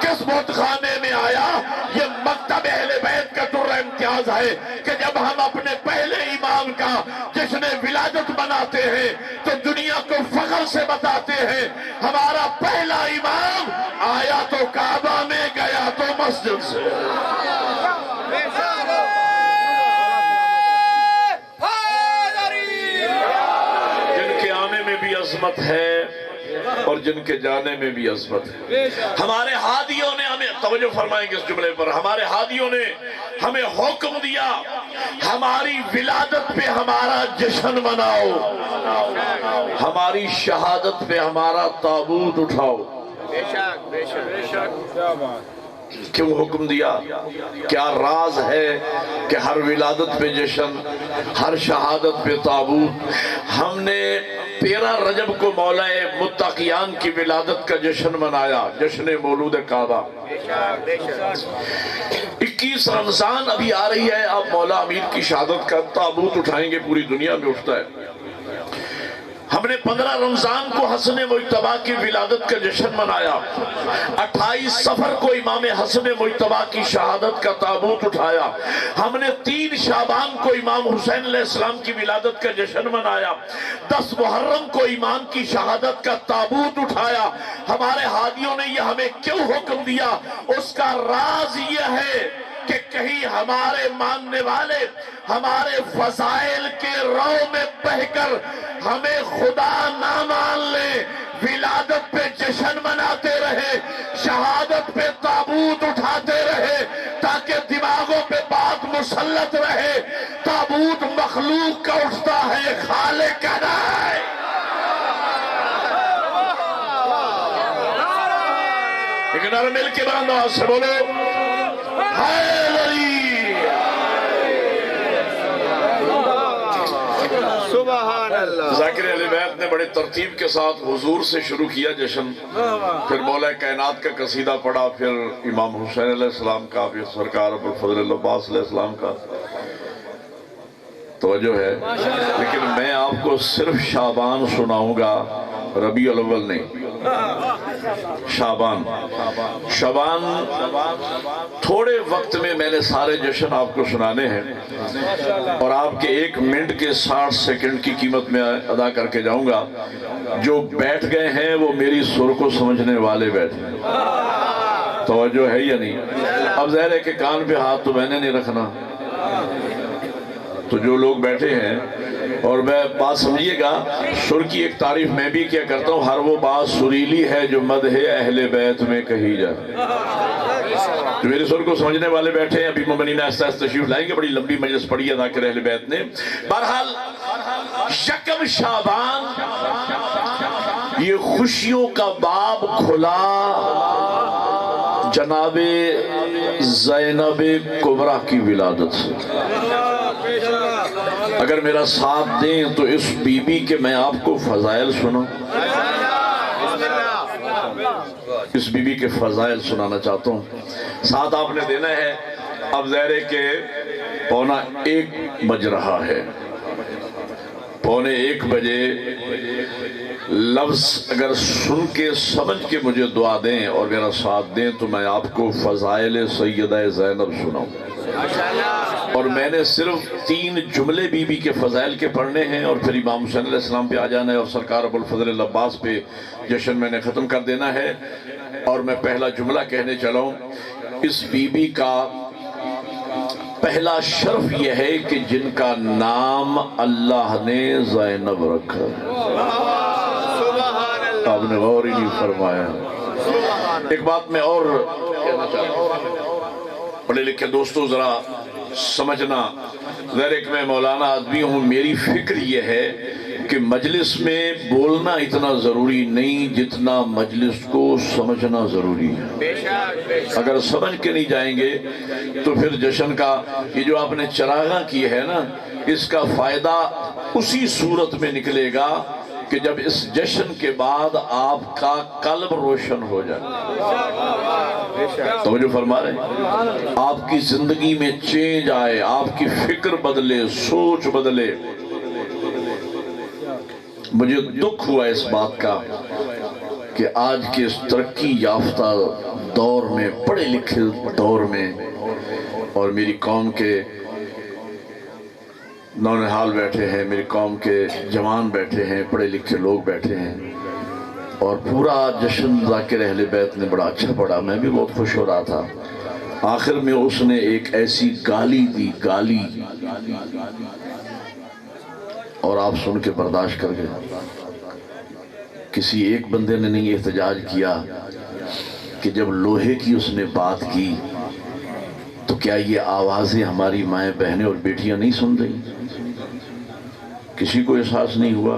Speaker 6: کس بت خانے میں آیا۔ یہ مکتب اہل بیت کا درہ امتیاز ہے کہ جب ہم اپنے پہلے امام کا جشن ولادت مناتے ہیں تو دنیا کو فخر سے بتاتے ہیں ہمارا پہلا امام آیا تو کعبہ میں، گیا تو مسجد سے۔ جن کے آنے میں بھی عظمت ہے اور جن کے جانے میں بھی عظمت ہے۔ ہمارے ہادیوں نے ہمیں، توجہ فرمائیں گے اس جملے پر، ہمارے ہادیوں نے ہمیں حکم دیا ہماری ولادت پہ ہمارا جشن مناؤ، ہماری شہادت پہ ہمارا تابوت اٹھاؤ۔
Speaker 4: بے شک بے شک بے شک۔
Speaker 6: کیوں حکم دیا؟ کیا راز ہے کہ ہر ولادت پہ جشن، ہر شہادت پہ تابوت؟ ہم نے 13 رجب کو مولا متقیان کی ولادت کا جشن منایا، جشن مولود کعبہ۔ 21 رمضان ابھی آ رہی ہے، آپ مولا امیر کی شہادت کا تابوت اٹھائیں گے، پوری دنیا میں اٹھتا ہے۔ ہم نے 15 رمضان کو حسن مجتبیٰ کی ولادت کا جشن منایا، 28 صفر کو امام حسن مجتبیٰ کی شہادت کا تابوت اٹھایا، ہم نے 3 شعبان کو امام حسین علیہ السلام کی ولادت کا جشن منایا، 10 محرم کو امام کی شہادت کا تابوت اٹھایا۔ ہمارے ہادیوں نے یہ ہمیں کیوں حکم دیا؟ اس کا راز یہ ہے کہ کہیں ہمارے ماننے والے ہمارے فضائل کے رو میں بہ کر ہمیں خدا نہ مان لیں، ولادت پہ جشن مناتے رہے، شہادت پہ تابوت اٹھاتے رہے، تاکہ دماغوں پہ بات مسلط رہے تابوت مخلوق کا اٹھتا ہے، خالق کا نہیں۔ ایک نعرہ مل کے بلند آواز سے بولو،
Speaker 4: سبحان اللہ۔
Speaker 6: ذاکر اہل بیت نے بڑے ترتیب کے ساتھ حضور سے شروع کیا جشن، پھر مولا کائنات کا قصیدہ پڑھا، پھر امام حسین علیہ السلام کا، پھر سرکار ابوالفضل العباس علیہ السلام کا۔ توجہ ہے، لیکن میں آپ کو صرف شعبان سناؤں گا، ربیع الاول نہیں، شعبان۔ تھوڑے وقت میں نے سارے جشن آپ کو سنانے ہیں اور آپ کے 1 منٹ کے 60 سیکنڈ کی قیمت میں ادا کر کے جاؤں گا۔ جو بیٹھ گئے ہیں وہ میری سر کو سمجھنے والے بیٹھے ہیں۔ توجہ ہے یا نہیں؟ اب ظاہر ہے کہ کان پہ ہاتھ تو میں نے نہیں رکھنا، تو جو لوگ بیٹھے ہیں اور میں بات سمجھیے گا، سر کی ایک تعریف میں بھی کیا کرتا ہوں، ہر وہ بات سریلی ہے جو مدح اہل بیت میں کہی جائے۔ جو میرے سر کو سمجھنے والے بیٹھے ہیں، ابھی مومنین آہستہ آہستہ تشریف لائیں گے، بڑی لمبی مجلس پڑھی ہے ذاکر اہل بیت نے۔ بہرحال یکم شعبان یہ خوشیوں کا باب کھلا جناب زینب کبریٰ کی ولادت سے۔ اگر میرا ساتھ دیں تو اس بی بی کے میں آپ کو فضائل سنوں، اس بی بی کے فضائل سنانا چاہتا ہوں، ساتھ آپ نے دینا ہے۔ اب ظاہر ہے کہ 1:15 بج رہا ہے، 1:15 بجے لفظ اگر سن کے سمجھ کے مجھے دعا دیں اور میرا ساتھ دیں تو میں آپ کو فضائل سیدہ زینب سناؤں، اور میں نے صرف 3 جملے بی بی کے فضائل کے پڑھنے ہیں، اور پھر امام حسین علیہ السلام پہ آ جانا ہے، اور سرکار ابو الفضل العباس پہ جشن میں نے ختم کر دینا ہے۔ اور میں پہلا جملہ کہنے چلا ہوں، اس بی بی کا پہلا شرف یہ ہے کہ جن کا نام اللہ نے زینب رکھا۔ آپ نے غور ہی نہیں فرمایا۔ ایک بات میں اور کہنا چاہتا ہوں، پڑھے لکھے دوستوں ذرا سمجھنا، ظاہر ایک میں مولانا آدمی ہوں، میری فکر یہ ہے کہ مجلس میں بولنا اتنا ضروری نہیں جتنا مجلس کو سمجھنا ضروری ہے۔ اگر سمجھ کے نہیں جائیں گے تو پھر جشن کا یہ جو آپ نے چراغاں کی ہے نا، اس کا فائدہ اسی صورت میں نکلے گا کہ جب اس جشن کے بعد آپ کا قلب روشن ہو جائے۔ توجہ فرما رہے ہیں؟ آپ کی زندگی میں چینج آئے، آپ کی فکر بدلے، سوچ بدلے۔ مجھے دکھ ہوا اس بات کا کہ آج کے اس ترقی یافتہ دور میں، پڑھے لکھے دور میں، اور میری قوم کے نونہال بیٹھے ہیں، میری قوم کے جوان بیٹھے ہیں، پڑھے لکھے لوگ بیٹھے ہیں، اور پورا جشن ذاکر اہل بیت نے بڑا اچھا پڑھا، میں بھی بہت خوش ہو رہا تھا۔ آخر میں اس نے ایک ایسی گالی دی، گالی، اور آپ سن کے برداشت کر گئے۔ کسی ایک بندے نے نہیں احتجاج کیا کہ جب لوہے کی اس نے بات کی تو کیا یہ آوازیں ہماری مائیں بہنیں اور بیٹیاں نہیں سن رہی؟ کسی کو احساس نہیں ہوا؟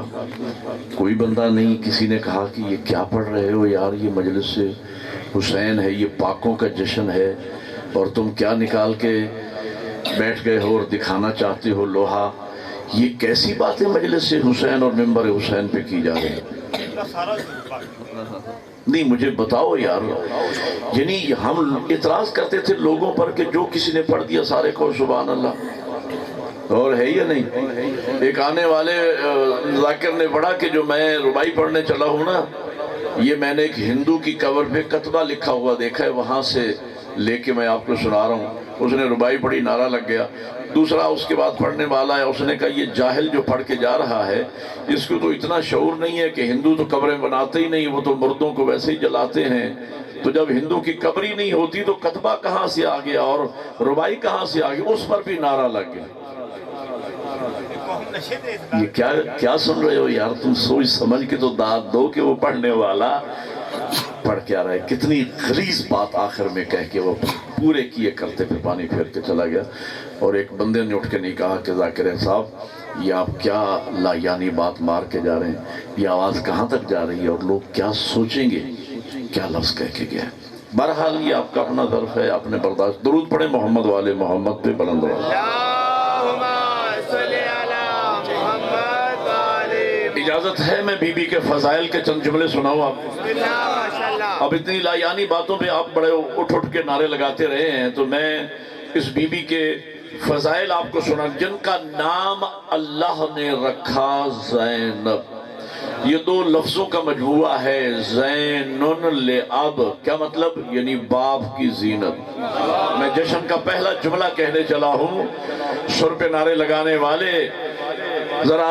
Speaker 6: کوئی بندہ نہیں، کسی نے کہا کہ یہ کیا پڑھ رہے ہو یار، یہ مجلس سے حسین ہے، یہ پاکوں کا جشن ہے، اور تم کیا نکال کے بیٹھ گئے ہو اور دکھانا چاہتے ہو لوہا؟ یہ کیسی باتیں مجلس سے حسین اور ممبر حسین پہ کی جا رہی ہیں؟ نہیں مجھے بتاؤ یار، یعنی ہم اعتراض کرتے تھے لوگوں پر کہ جو کسی نے پڑھ دیا سارے کو سبحان اللہ، اور ہے یا نہیں؟ ایک آنے والے ذاکر نے پڑھا کہ جو میں ربائی پڑھنے چلا ہوں نا، یہ میں نے ایک ہندو کی کور پہ کتبہ لکھا ہوا دیکھا ہے، وہاں سے لے کے میں آپ کو سنا رہا ہوں۔ اس نے ربائی پڑھی، نعرہ لگ گیا۔ دوسرا اس کے بعد پڑھنے والا ہے، اس نے کہا یہ جاہل جو پڑھ کے جا رہا ہے اس کو تو اتنا شعور نہیں ہے کہ ہندو تو قبریں بناتے ہی نہیں، وہ تو مردوں کو ویسے ہی جلاتے ہیں، تو جب ہندو کی قبر ہی نہیں ہوتی تو کتبہ کہاں سے آ گیا اور ربائی کہاں سے آ گئی؟ اس پر بھی نعرہ لگ گیا۔ یہ کیا سن رہے ہو یار؟ تم سوچ سمجھ کے تو داد دو کہ وہ پڑھنے والا پڑھ کیا رہا ہے۔ کتنی غلیظ بات آخر میں کہہ کے وہ پورے کیے کرتے پھر پانی پھیر کے چلا گیا۔ اور ایک بندے نے اٹھ کے نہیں کہا کہ ذاکر صاحب یہ آپ کیا لا یعنی بات مار کے جا رہے ہیں، یہ آواز کہاں تک جا رہی ہے اور لوگ کیا سوچیں گے، کیا لفظ کہہ کے گیا۔ بہرحال یہ آپ کا اپنا ظرف ہے، اپنے برداشت۔ درود پڑھیں محمد والے محمد پہ بلند آواز۔ اجازت ہے میں بی بی کے فضائل کے چند جملے سناؤں آپ کو؟ اب اتنی لا یعنی باتوں پہ آپ بڑے اٹھ کے نعرے لگاتے رہے ہیں، تو میں اس بی بی کے فضائل آپ کو سنا، جن کا نام اللہ نے رکھا زینب۔ یہ 2 لفظوں کا مجموعہ ہے، زینن لعب، کیا مطلب؟ یعنی باپ کی زینت۔ میں جشن کا پہلا جملہ کہنے چلا ہوں، سر پہ نعرے لگانے والے ذرا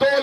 Speaker 6: 2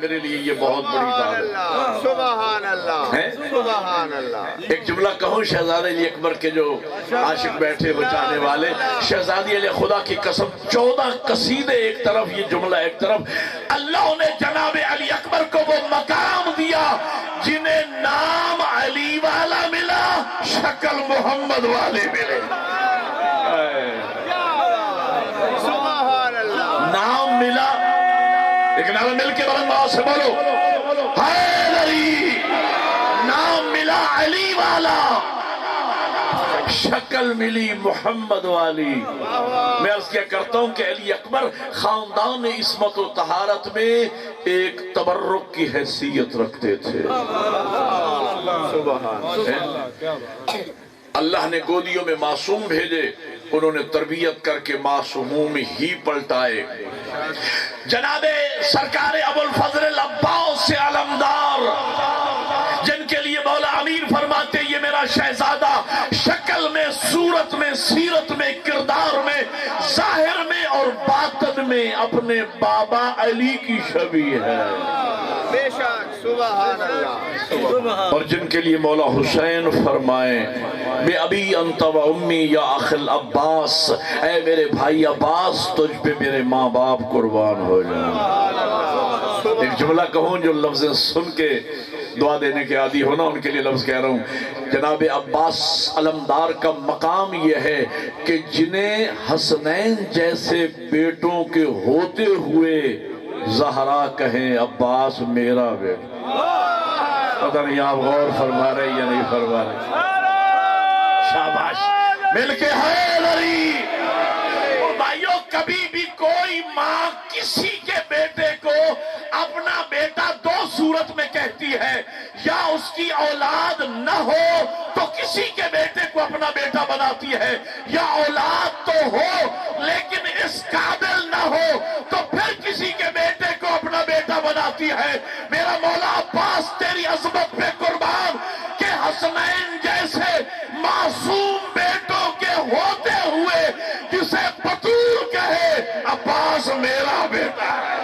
Speaker 6: میرے لیے یہ بہت بڑی دعوت
Speaker 4: سبحان اللہ
Speaker 6: ہے۔
Speaker 4: سبحان اللہ۔
Speaker 6: ایک جملہ کہوں شہزادے علی اکبر کے جو عاشق بیٹھے ہو چاہنے والے، شہزادی علی خدا کی قسم 14 قصیدے ایک طرف، یہ جملہ ایک طرف، اللہ نے جناب علی اکبر کو وہ مقام دیا جنہیں نام علی والا ملا، شکل محمد والے ملے۔
Speaker 4: سبحان اللہ۔
Speaker 6: نام ملا، ایک نعرہ مل کے بلند آواز سے بولو، حیدری، نام ملا علی والا، شکل ملی محمد والی۔ میں عرض کیا کرتا ہوں کہ علی اکبر خاندان عصمت و طہارت میں ایک تبرک کی حیثیت رکھتے تھے۔ اللہ نے گودیوں میں معصوم بھیجے، انہوں نے تربیت کر کے معصوموں ہی پلٹائے۔ جناب سرکار ابو الفضل العباس سے علمدار، جن کے لیے مولا امیر فرماتے یہ میرا شہزادہ شکل میں، صورت میں، سیرت میں، کردار میں، ظاہر میں اور باطن میں اپنے بابا علی کی شبیہ ہے،
Speaker 4: بے شک سبحان اللہ۔
Speaker 6: اور جن کے لیے مولا حسین فرمائیں بے ابی انت و امی یا اخ العباس، اے میرے بھائی عباس تجھ پہ میرے ماں باپ قربان ہو جائیں۔ ایک جملہ کہوں جو لفظ سن کے دعا دینے کے عادی ہونا، ان کے لیے لفظ کہہ رہا ہوں۔ جناب عباس علمدار کا مقام یہ ہے کہ جنہیں حسنین جیسے بیٹوں کے ہوتے ہوئے زہرا کہیں عباس میرا بیٹا۔ پتہ نہیں آپ غور فرما رہے یا نہیں فرما رہے؟ شاباش، مل کے حیدری۔ بھائیو، کبھی بھی کوئی ماں کسی کے بیٹے کو اپنا بیٹا دو صورت میں کہتی ہے، یا اس کی اولاد نہ ہو تو کسی کے بیٹے کو اپنا بیٹا بناتی ہے، یا اولاد تو ہو لیکن اس قابل نہ ہو تو پھر کسی کے بیٹے کو اپنا بیٹا بناتی ہے۔ میرا مولا عباس تیری عظمت پہ قربان کہ حسنین جیسے معصوم بیٹوں کے ہوتے ہوئے جسے بطول کہے عباس میرا بیٹا ہے۔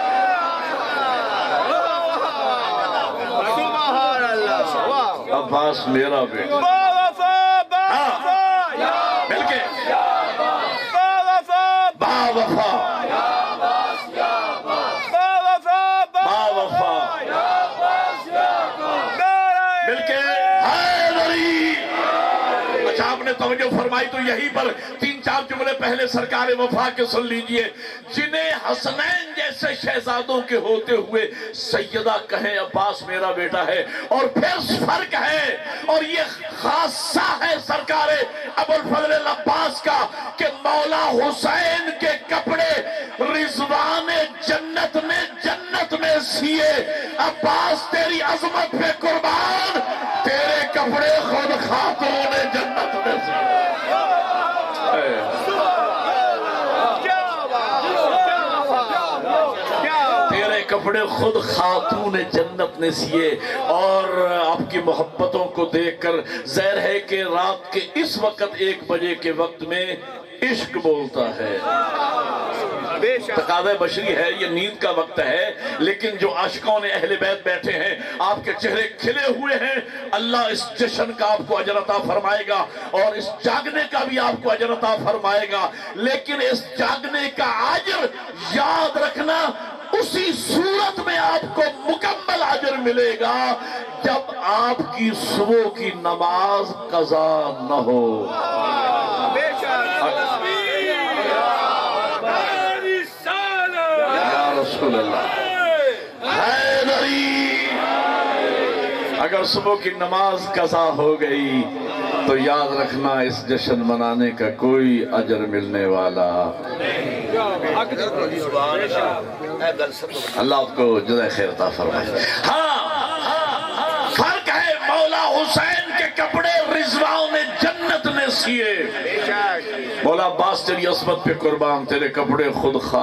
Speaker 4: سبحان اللہ۔ واہ،
Speaker 6: عباس میرا بیٹا، مل کے با وفا، با وفا، مل کے حیدری۔ اچھا، آپ نے توجہ فرمائی تو یہی پر 3-4 جملے پہلے سرکار وفا کے سن لیجئے، جنہیں حسنین جیسے شہزادوں کے ہوتے ہوئے سیدہ کہیں عباس میرا بیٹا ہے۔ اور پھر فرق ہے، اور یہ خاصہ ہے سرکار ابو الفضل العباس کا، کہ مولا حسین کے کپڑے رضوان جنت میں سیے۔ عباس تیری عظمت پہ قربان، تیرے کپڑے خود خاتون جنت میں سیے۔ تیرے کپڑے خود خاتون جنت نے سیے۔ اور آپ کی محبتوں کو دیکھ کر ظاہر ہے کہ رات کے اس وقت 1 بجے کے وقت میں عشق بولتا ہے۔ تقاضۂ بشری ہے، یہ نیند کا وقت ہے، لیکن جو عاشقوں نے اہل بیت بیٹھے ہیں، آپ کے چہرے کھلے ہوئے ہیں، اللہ اس جشن کا آپ کو اجر عطا فرمائے گا اور اس جاگنے کا بھی آپ کو اجر عطا فرمائے گا۔ لیکن اس جاگنے کا اجر یاد رکھنا اسی صورت میں آپ کو مکمل اجر ملے گا جب آپ کی صبح کی نماز قضا نہ ہو۔ یا رسول اللہ، حیدری، اگر صبح کی نماز قضا ہو گئی تو یاد رکھنا اس جشن منانے کا کوئی اجر ملنے والا۔ اللہ آپ کو جزائے خیر عطا فرمائے۔ ہاں، فرق ہے، مولا حسین کے کپڑے رضوان جنت نے سیے۔ مولا عباس تیری عصمت پہ قربان، تیرے کپڑے خود خاتون